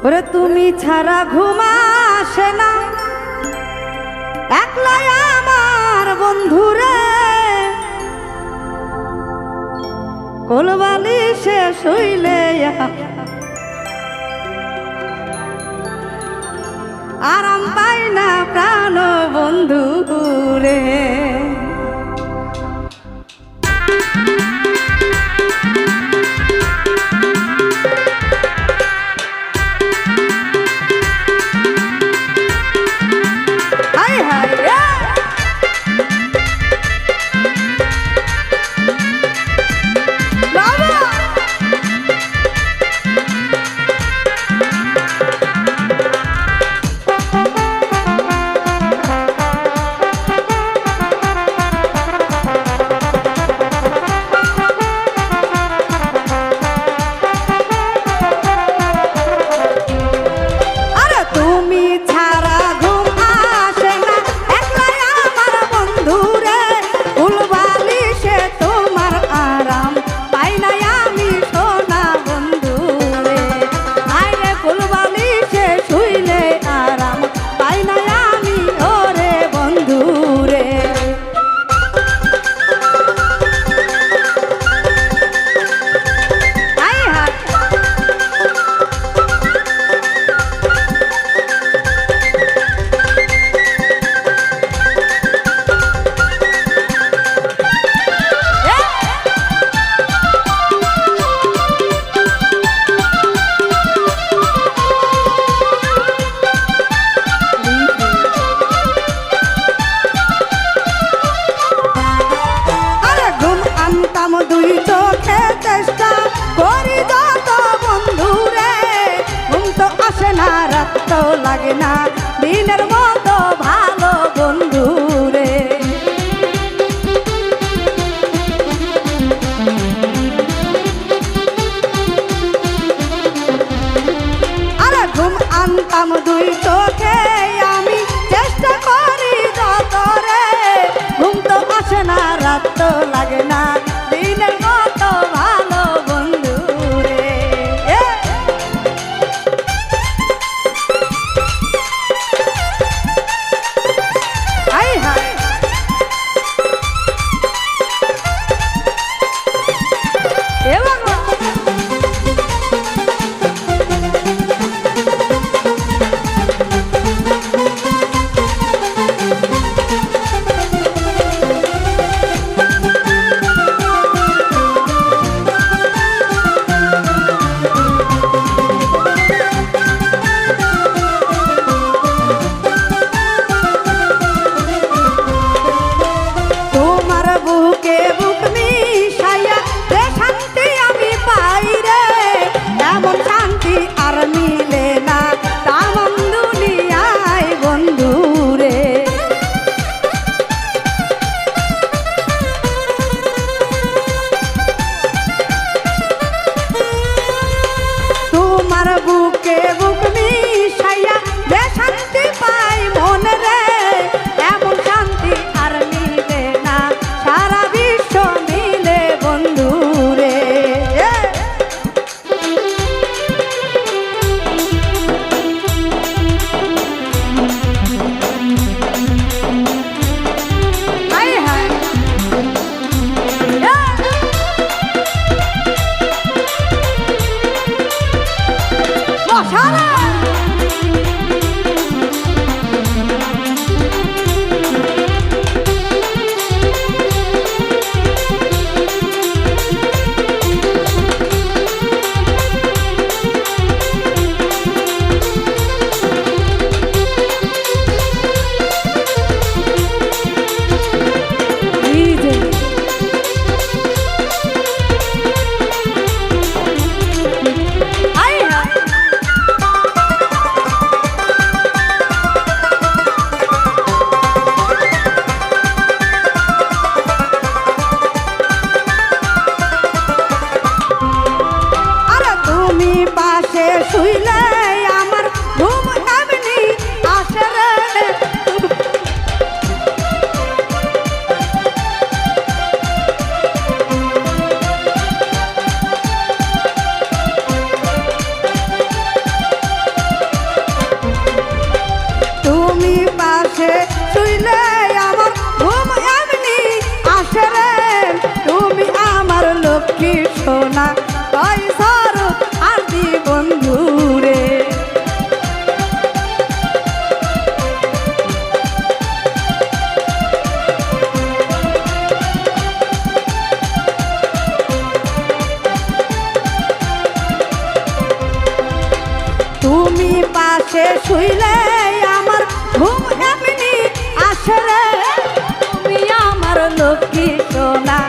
ওরে তুমি ছাড়া ঘুম আসে না একলাই আমার বন্ধুরে কোলবালিশে শুইলে আরাম পাই না প্রাণ বন্ধুরে। দুই চোখে চেষ্টা করি যত বন্ধুরে, ঘুম তো আসে না রাত তো লাগে না দিনের মতো ভালো বন্ধুরে। আরে ঘুম আনতাম দুই চোখে আমি চেষ্টা করি যত রে, ঘুম তো আসে না রাত তো লাগে না দিনের মতো ভালো বন্ধুরে। হাই হাই বুকে বুক মিশাইয়া যে শান্তি পাই মনে রে, এমন শান্তি আর মিলে না সারা বিশ্ব মিলে বন্ধুরে। হাই হাই তুমি পাশে শুইলে আমার ঘুম এমনি আসে রে, তুমি আমার লক্ষ্মী সোনা।